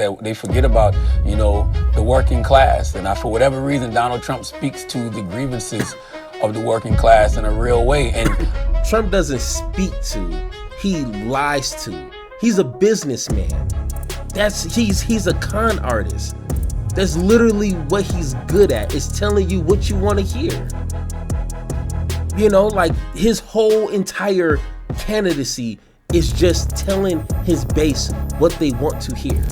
that they forget about, the working class. And for whatever reason, Donald Trump speaks to the grievances of the working class in a real way. And Trump doesn't speak to, he lies to. He's a businessman. He's a con artist. That's literally what he's good at, is telling you what you want to hear. Like his whole entire candidacy is just telling his base what they want to hear.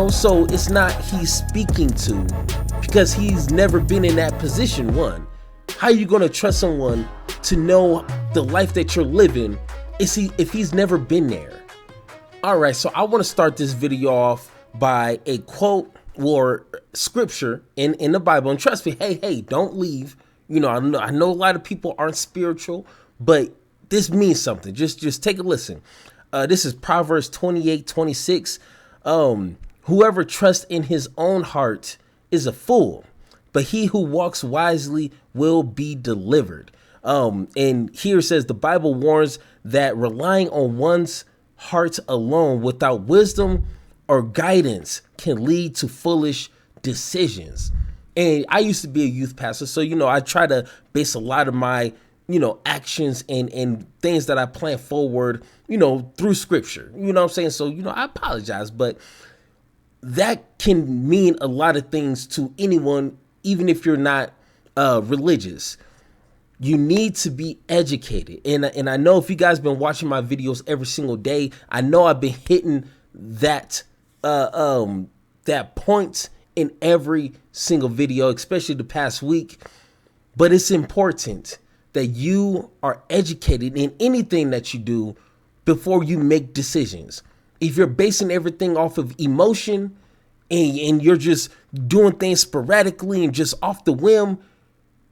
So it's not he's speaking to, because he's never been in that position. One, how are you going to trust someone to know the life that you're living if he's never been there? All right, so I want to start this video off by a quote or scripture in the Bible. And trust me, hey, don't leave. I know a lot of people aren't spiritual, but this means something. Just take a listen. This is Proverbs 28:26. Whoever trusts in his own heart is a fool, but he who walks wisely will be delivered. And here it says the Bible warns that relying on one's heart alone without wisdom or guidance can lead to foolish decisions. And I used to be a youth pastor, so I try to base a lot of my actions and things that I plan forward through scripture. You know what I'm saying? So I apologize, but that can mean a lot of things to anyone, even if you're not religious. You need to be educated. And I know if you guys been watching my videos every single day, I know I've been hitting that point in every single video, especially the past week. But it's important that you are educated in anything that you do before you make decisions. If you're basing everything off of emotion and you're just doing things sporadically and just off the whim,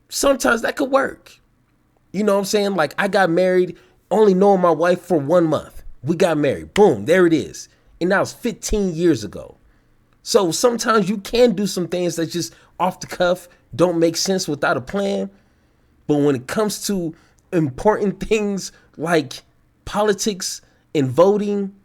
sometimes that could work. You know what I'm saying? Like, I got married only knowing my wife for 1 month. We got married. Boom, there it is. And that was 15 years ago. So sometimes you can do some things that just off the cuff don't make sense without a plan. But when it comes to important things like politics and voting,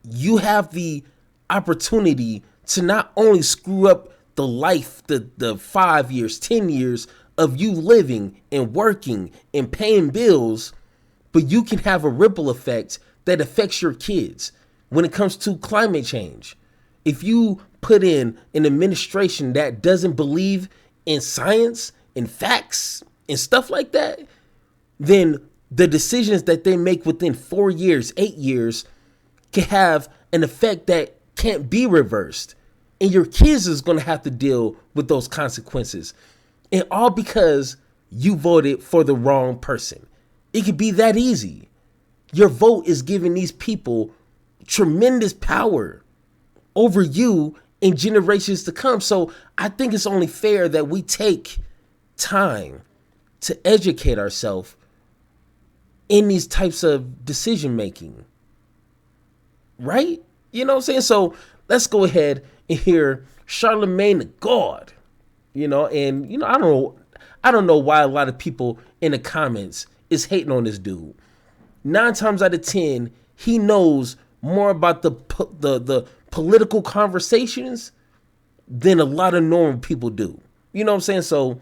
you have the opportunity to not only screw up the life, the 5 years, 10 years of you living and working and paying bills, but you can have a ripple effect that affects your kids when it comes to climate change. If you put in an administration that doesn't believe in science and facts and stuff like that, then the decisions that they make within 4 years, 8 years can have an effect that can't be reversed. And your kids is going to have to deal with those consequences. And all because you voted for the wrong person. It could be that easy. Your vote is giving these people tremendous power over you in generations to come. So I think it's only fair that we take time to educate ourselves in these types of decision making. Right? You know what I'm saying? So let's go ahead and hear Charlamagne the God. I don't know why a lot of people in the comments is hating on this dude. 9 times out of 10, he knows more about the political conversations than a lot of normal people do. You know what I'm saying? So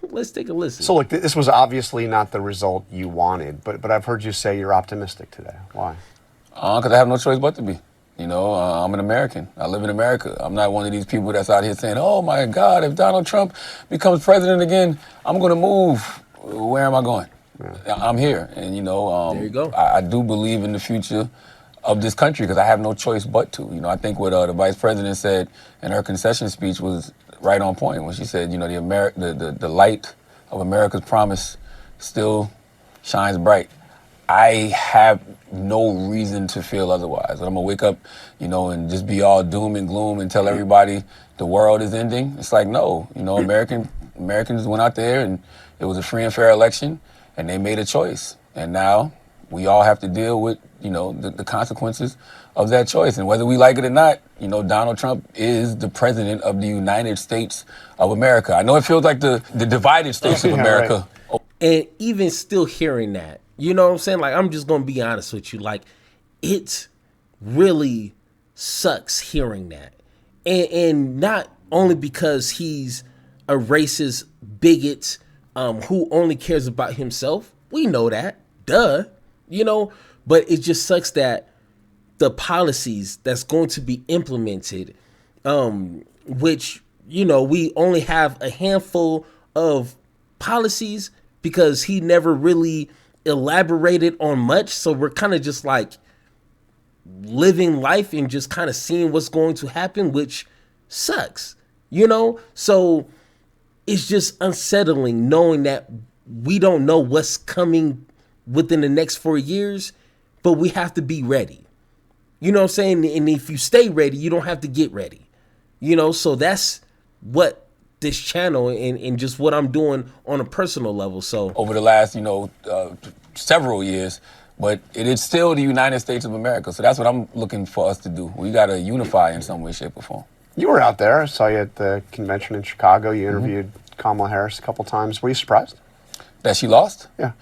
let's take a listen. So look, this was obviously not the result you wanted, but I've heard you say you're optimistic today. Why? Because I have no choice but to be. I'm an American. I live in America. I'm not one of these people that's out here saying, oh my God, if Donald Trump becomes president again, I'm going to move. Where am I going? Yeah. I'm here. And, there you go. I do believe in the future of this country because I have no choice but to. I think what the vice president said in her concession speech was right on point when she said, the light of America's promise still shines bright. I have no reason to feel otherwise. I'm gonna wake up, and just be all doom and gloom and tell everybody the world is ending. It's like, no, Americans went out there and it was a free and fair election and they made a choice. And now we all have to deal with, the consequences of that choice. And whether we like it or not, Donald Trump is the president of the United States of America. I know it feels like the divided states of America. Right. And even still hearing that, you know what I'm saying? Like, I'm just going to be honest with you. Like, it really sucks hearing that. And not only because he's a racist bigot who only cares about himself. We know that. Duh. But it just sucks that the policies that's going to be implemented, which, we only have a handful of policies because he never really elaborated on much. So we're kind of just like living life and just kind of seeing what's going to happen, which sucks, So it's just unsettling knowing that we don't know what's coming within the next 4 years, but we have to be ready. You know what I'm saying? And if you stay ready, you don't have to get ready. So that's what this channel and just what I'm doing on a personal level. So over the last, several years, but it is still the United States of America. So that's what I'm looking for us to do. We got to unify in some way, shape, or form. You were out there. I saw you at the convention in Chicago. You interviewed Kamala Harris a couple times. Were you surprised? That she lost? Yeah.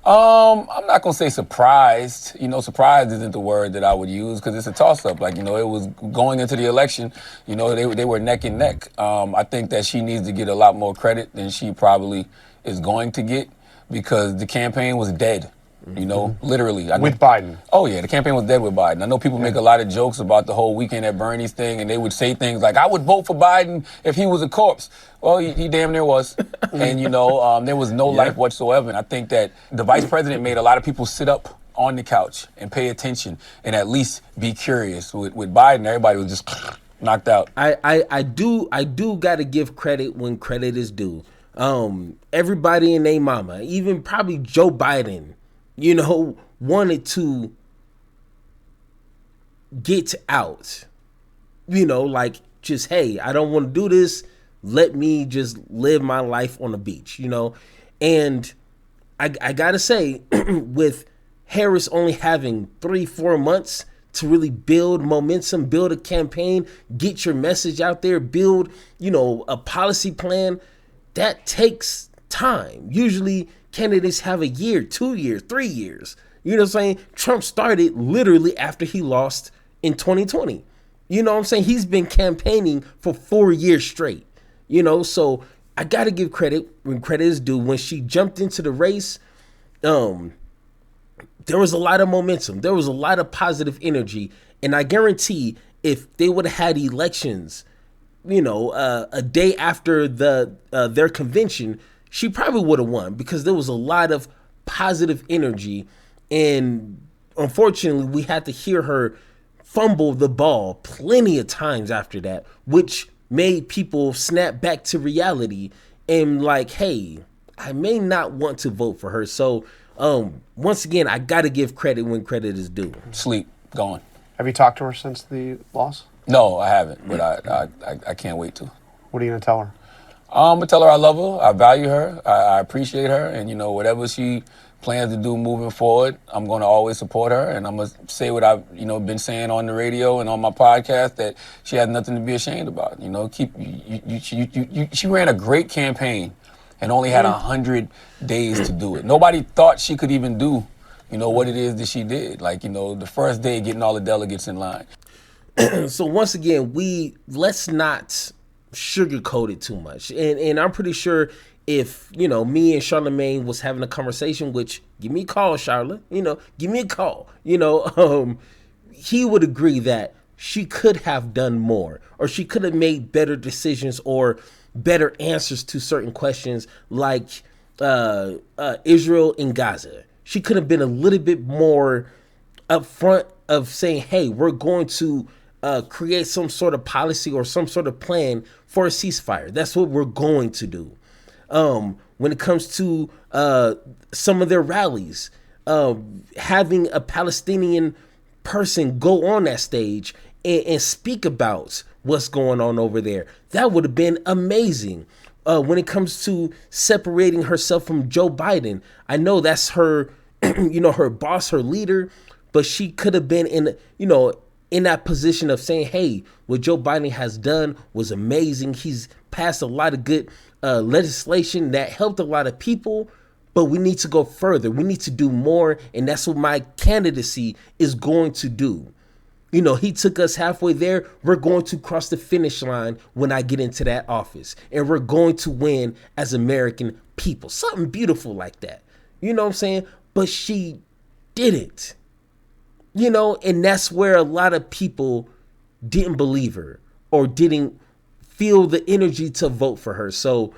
I'm not going to say surprised. Surprised isn't the word that I would use because it's a toss-up. Like, it was going into the election, they were neck and neck. I think that she needs to get a lot more credit than she probably is going to get because the campaign was dead. Literally. With Biden. Oh, yeah, the campaign was dead with Biden. I know people make a lot of jokes about the whole Weekend at Bernie's thing, and they would say things like, I would vote for Biden if he was a corpse. Well, he damn near was. And, there was no life whatsoever. And I think that the vice president made a lot of people sit up on the couch and pay attention and at least be curious. With Biden, everybody was just knocked out. I do got to give credit when credit is due. Everybody and their mama, even probably Joe Biden, wanted to get out, like just, hey, I don't want to do this. Let me just live my life on the beach, and I gotta say with Harris only having 3-4 months to really build momentum, build a campaign, get your message out there, build, a policy plan, that takes time. Usually candidates have a year, 2 years, 3 years. You know what I'm saying? Trump started literally after he lost in 2020. You know what I'm saying? He's been campaigning for 4 years straight. So I got to give credit when credit is due. When she jumped into the race, there was a lot of momentum. There was a lot of positive energy. And I guarantee if they would have had elections, a day after their convention, she probably would have won because there was a lot of positive energy. And unfortunately, we had to hear her fumble the ball plenty of times after that, which made people snap back to reality and like, hey, I may not want to vote for her. So once again, I got to give credit when credit is due. Sleep, gone. Have you talked to her since the loss? No, I haven't, but I can't wait to. What are you going to tell her? I'm going to tell her I love her, I value her, I appreciate her, and, whatever she plans to do moving forward, I'm going to always support her, and I'm going to say what I've, been saying on the radio and on my podcast, that she has nothing to be ashamed about. She ran a great campaign and only had 100 days to do it. Nobody thought she could even do, what it is that she did. Like, the first day getting all the delegates in line. So once again, let's not sugarcoat it too much. And I'm pretty sure if, me and Charlamagne was having a conversation, which give me a call, Charlotte, give me a call, he would agree that she could have done more, or she could have made better decisions or better answers to certain questions like Israel and Gaza. She could have been a little bit more upfront of saying, hey, we're going to create some sort of policy or some sort of plan for a ceasefire. That's what we're going to do. When it comes to some of their rallies, having a Palestinian person go on that stage and speak about what's going on over there, that would have been amazing. When it comes to separating herself from Joe Biden, I know that's her, her boss, her leader, but she could have been in that position of saying, hey, what Joe Biden has done was amazing. He's passed a lot of good legislation that helped a lot of people, but we need to go further. We need to do more, and that's what my candidacy is going to do. You know, he took us halfway there. We're going to cross the finish line when I get into that office. And we're going to win as American people. Something beautiful like that. You know what I'm saying? But she didn't. You know, and that's where a lot of people didn't believe her or didn't feel the energy to vote for her. So,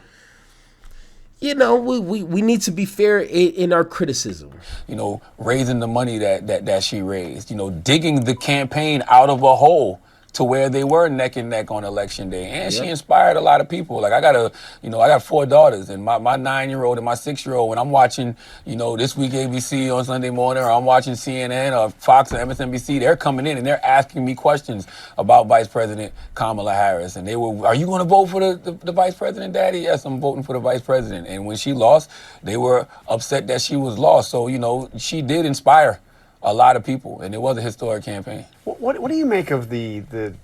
you know, we need to be fair in our criticism. You know, raising the money that she raised, you know, digging the campaign out of a hole to where they were neck and neck on election day. And she inspired a lot of people. Like I got 4 daughters, and my 9-year-old and my 6-year-old, when I'm watching, you know, This Week ABC on Sunday morning, or I'm watching CNN or Fox or MSNBC, they're coming in and they're asking me questions about Vice President Kamala Harris. And they were, are you going to vote for the Vice President, Daddy? Yes, I'm voting for the Vice President. And when she lost, they were upset that she was lost. So, you know, she did inspire a lot of people, and it was a historic campaign. What do you make of the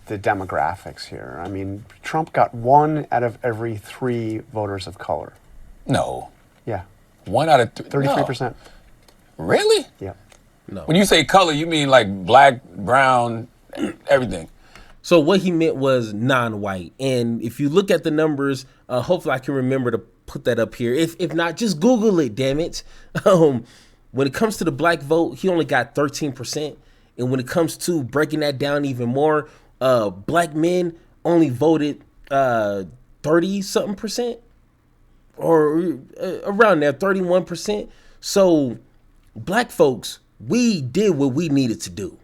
demographics here? I mean, Trump got 1 out of every 3 voters of color. No. Yeah. 1 out of 33%. No. Really? Yeah. No. When you say color, you mean like black, brown, everything. So what he meant was non-white. And if you look at the numbers, hopefully I can remember to put that up here. If not, just Google it, damn it. When it comes to the black vote, he only got 13%. And when it comes to breaking that down even more, black men only voted 30-something%, or around there, 31%. So black folks, we did what we needed to do.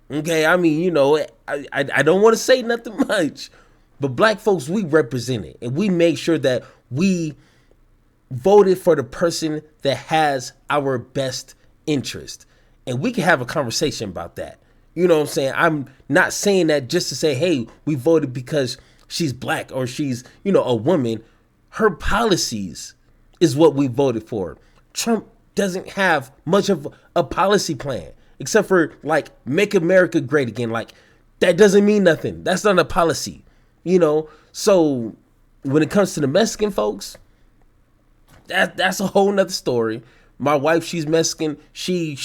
Okay, I mean, you know, I don't want to say nothing much, but black folks, we represented, and we made sure that we voted for the person that has our best interest. And we can have a conversation about that. You know what I'm saying? I'm not saying that just to say, hey, we voted because she's black or she's, you know, a woman. Her policies is what we voted for. Trump doesn't have much of a policy plan except for like make America great again. Like that doesn't mean nothing. That's not a policy, you know? So when it comes to the Mexican folks, that's a whole nother story. My wife, she's Mexican. She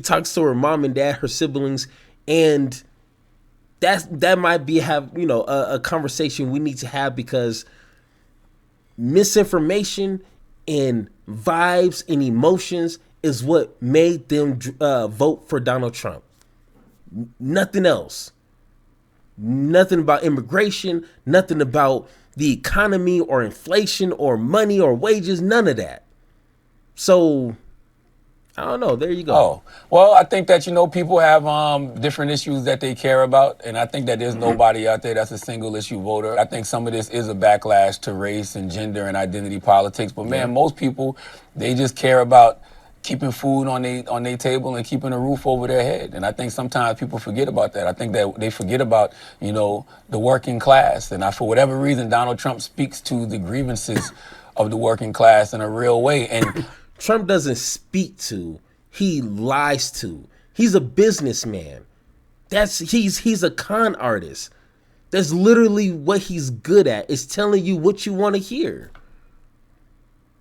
talks to her mom and dad, her siblings, and that might be a conversation we need to have, because misinformation and vibes and emotions is what made them vote for Donald Trump. Nothing else. Nothing about immigration, nothing about the economy or inflation or money or wages, none of that. So, I don't know. There you go. Oh, well, I think that, you know, people have different issues that they care about. And I think that there's nobody out there that's a single issue voter. I think some of this is a backlash to race and gender and identity politics. But, man, most people, they just care about keeping food on their table and keeping a roof over their head. And I think sometimes people forget about that. I think that they forget about, you know, the working class. And for whatever reason, Donald Trump speaks to the grievances of the working class in a real way. And Trump doesn't speak to, he lies to. He's a businessman. He's a con artist. That's literally what he's good at, is telling you what you want to hear.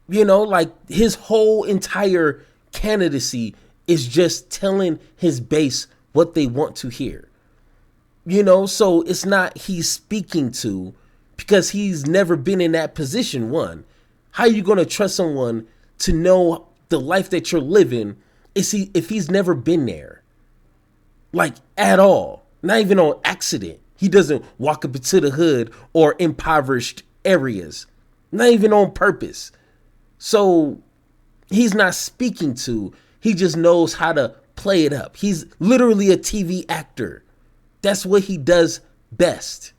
You know, like his whole entire candidacy is just telling his base what they want to hear. You know, so it's not he's speaking to, because he's never been in that position. One, how are you going to trust someone to know the life that you're living if he's never been there? Like at all, not even on accident. He doesn't walk up into the hood or impoverished areas, not even on purpose. So he's not speaking to, he just knows how to play it up. He's literally a TV actor. That's what he does best.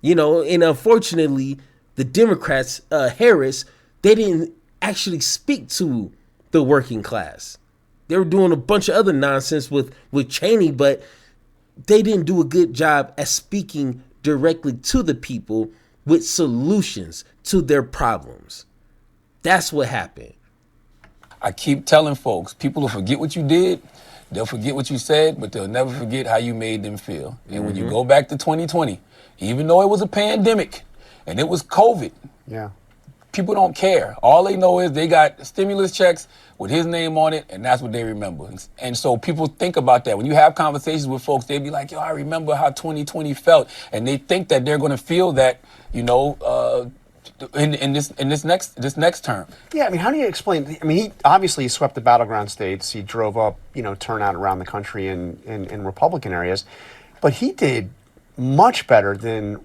You know, and unfortunately, the Democrats, Harris, they didn't actually speak to the working class. They were doing a bunch of other nonsense with Cheney, but they didn't do a good job at speaking directly to the people with solutions to their problems. That's what happened. I keep telling folks, people will forget what you did, they'll forget what you said, but they'll never forget how you made them feel. And when you go back to 2020, even though it was a pandemic and it was COVID, people don't care. All they know is they got stimulus checks with his name on it, and that's what they remember. And so people think about that. When you have conversations with folks, they be like, yo, I remember how 2020 felt. And they think that they're going to feel that, you know, in this next term. Yeah, I mean, how do you explain? I mean, he obviously swept the battleground states. He drove up, you know, turnout around the country in Republican areas, but he did much better than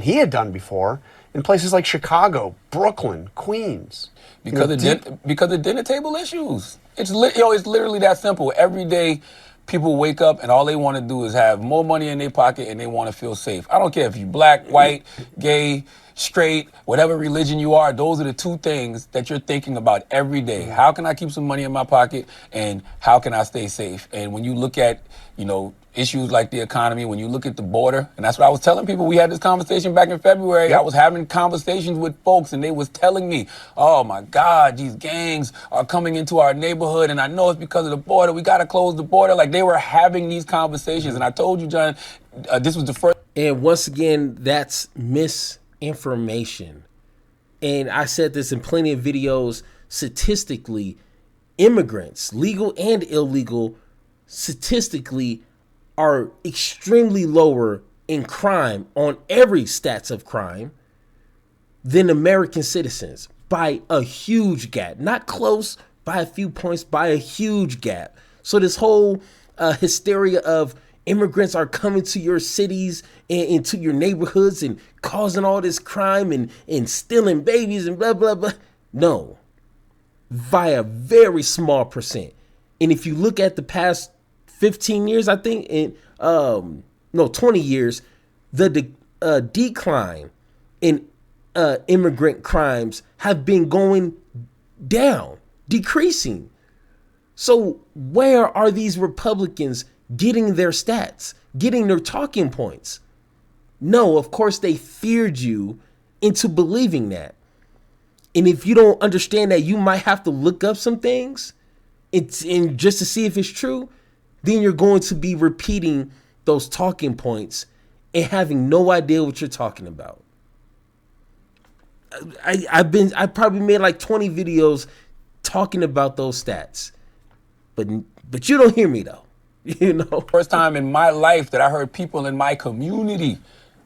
he had done before in places like Chicago, Brooklyn, Queens. Because of dinner table issues. It's literally that simple. Every day, people wake up and all they want to do is have more money in their pocket and they want to feel safe. I don't care if you're black, white, gay, straight, whatever religion you are. Those are the two things that you're thinking about every day. How can I keep some money in my pocket, and how can I stay safe? And when you look at, you know, issues like the economy, when you look at the border, and that's what I was telling people. We had this conversation back in February. I was having conversations with folks, and they was telling me, oh my God, these gangs are coming into our neighborhood, and I know it's because of the border. We got to close the border. Like, they were having these conversations. And I told you, John, this was the first. And once again, that's misinformation. And I said this in plenty of videos. Statistically, immigrants, legal and illegal, statistically are extremely lower in crime on every stats of crime than American citizens by a huge gap. Not close, by a few points, by a huge gap. So this whole hysteria of immigrants are coming to your cities and into your neighborhoods and causing all this crime and stealing babies and blah, blah, blah. No, by a very small percent. And if you look at the past 15 years, I think, 20 years, the decline in immigrant crimes have been going down, decreasing. So where are these Republicans getting their stats, getting their talking points? No, of course they feared you into believing that. And if you don't understand that you might have to look up some things and just to see if it's true, then you're going to be repeating those talking points and having no idea what you're talking about. I probably made like 20 videos talking about those stats, but you don't hear me though. You know, First time in my life that I heard people in my community,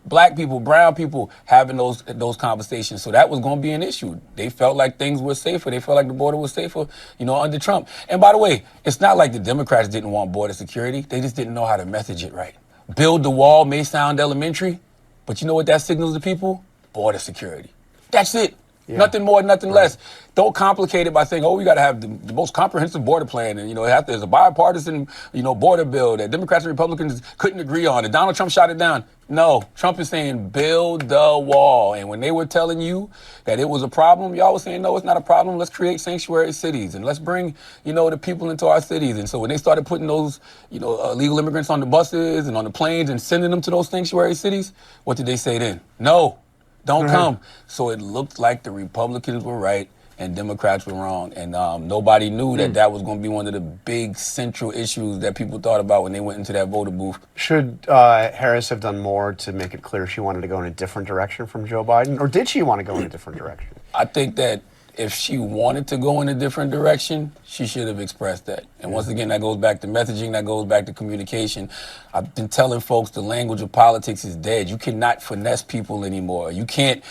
black people, brown people, having those conversations. So that was going to be an issue. They felt like things were safer. They felt like the border was safer, you know, under Trump. And by the way, it's not like the Democrats didn't want border security. They just didn't know how to message it right. Build the wall may sound elementary, but you know what that signals to people? Border security. That's it. Yeah. Nothing more, nothing less. Don't complicate it by saying, oh, we got to have the most comprehensive border plan. And, you know, there's a bipartisan, you know, border bill that Democrats and Republicans couldn't agree on. And Donald Trump shot it down. No, Trump is saying build the wall. And when they were telling you that it was a problem, y'all was saying, no, it's not a problem. Let's create sanctuary cities and let's bring, you know, the people into our cities. And so when they started putting those, you know, illegal immigrants on the buses and on the planes and sending them to those sanctuary cities, what did they say then? No. Don't come. So it looked like the Republicans were right and Democrats were wrong. And nobody knew that was going to be one of the big central issues that people thought about when they went into that voter booth. Should Harris have done more to make it clear she wanted to go in a different direction from Joe Biden? Or did she want to go in a different direction? I think that if she wanted to go in a different direction, she should have expressed that. And once again, that goes back to messaging, that goes back to communication. I've been telling folks the language of politics is dead. You cannot finesse people anymore. You can't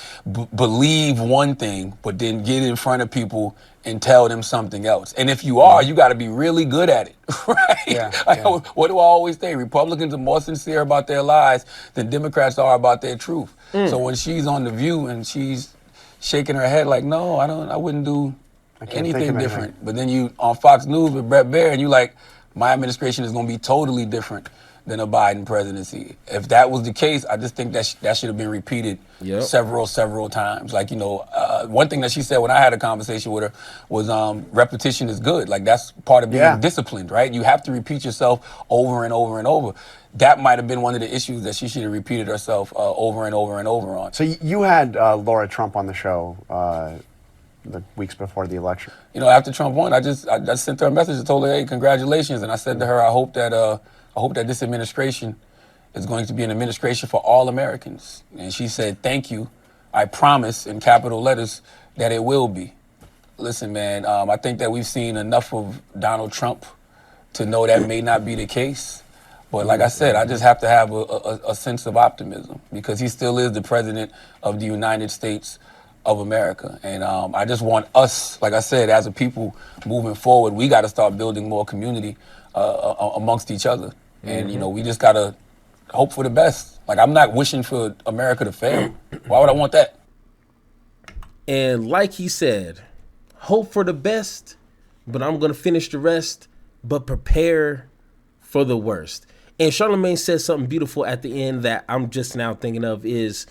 believe one thing, but then get in front of people and tell them something else. And if you are, you got to be really good at it, right? Yeah. What do I always say? Republicans are more sincere about their lies than Democrats are about their truth. So when she's on The View and she's shaking her head like, no, I wouldn't do anything different. But then you on Fox News with Brett Baer and you like, my administration is going to be totally different than a Biden presidency. If that was the case, I just think that should have been repeated several times. Like, you know, one thing that she said when I had a conversation with her was repetition is good. Like, that's part of being disciplined, right? You have to repeat yourself over and over and over. That might have been one of the issues that she should have repeated herself over and over and over on. So you had Laura Trump on the show the weeks before the election. You know, after Trump won, I sent her a message and told her, hey, congratulations. And I said to her, I hope that this administration is going to be an administration for all Americans. And she said, thank you I promise in capital letters that it will be. Listen, man, I think that we've seen enough of Donald Trump to know that may not be the case. But like I said, I just have to have a sense of optimism because he still is the president of the United States of America. And I just want us, like I said, as a people moving forward, we got to start building more community amongst each other. And, you know, we just got to hope for the best. Like, I'm not wishing for America to fail. Why would I want that? And like he said, hope for the best, but I'm going to finish the rest, but prepare for the worst. And Charlamagne said something beautiful at the end that I'm just now thinking of is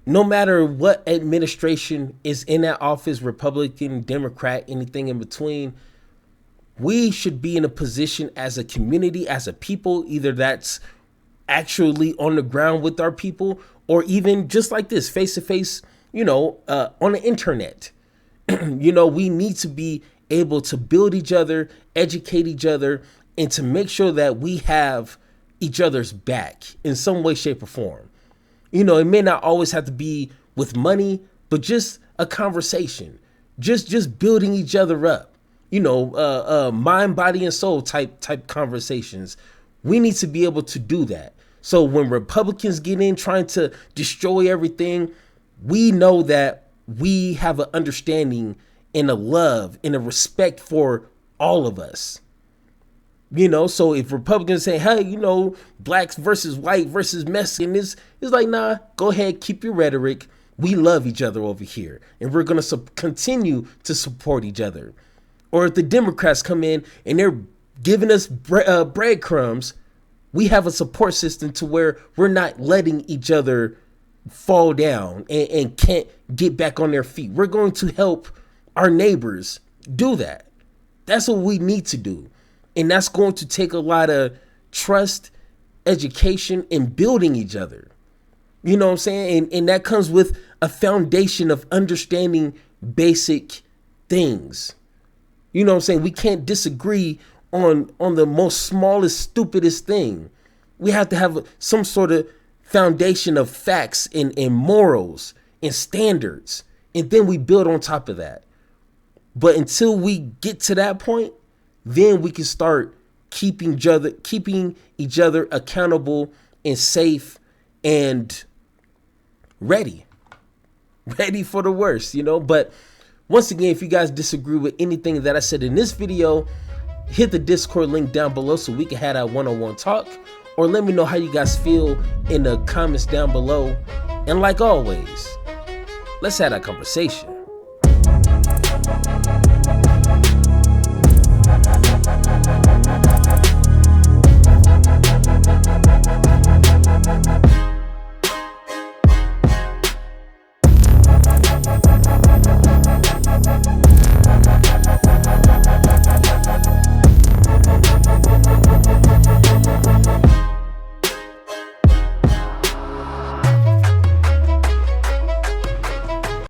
no matter what administration is in that office, Republican, Democrat, anything in between, we should be in a position as a community, as a people, either that's actually on the ground with our people or even just like this, face to face, you know, on the internet. You know, we need to be able to build each other, educate each other, and to make sure that we have each other's back in some way, shape, or form. You know, it may not always have to be with money, but just a conversation, just building each other up. You know, mind, body, and soul type conversations. We need to be able to do that. So when Republicans get in trying to destroy everything, we know that we have an understanding and a love and a respect for all of us. You know, so if Republicans say, hey, you know, blacks versus white versus Mexican, it's like, nah, go ahead, keep your rhetoric. We love each other over here, and we're going to continue to support each other. Or if the Democrats come in and they're giving us breadcrumbs, we have a support system to where we're not letting each other fall down and can't get back on their feet. We're going to help our neighbors do that. That's what we need to do. And that's going to take a lot of trust, education, and building each other. You know what I'm saying? And that comes with a foundation of understanding basic things. You know what I'm saying? We can't disagree on the most smallest, stupidest thing. We have to have some sort of foundation of facts and morals and standards. And then we build on top of that. But until we get to that point, then we can start keeping each other accountable and safe and ready for the worst, you know. But once again, if you guys disagree with anything that I said in this video, hit the Discord link down below so we can have that one-on-one talk, or let me know how you guys feel in the comments down below. And like always, let's have that conversation.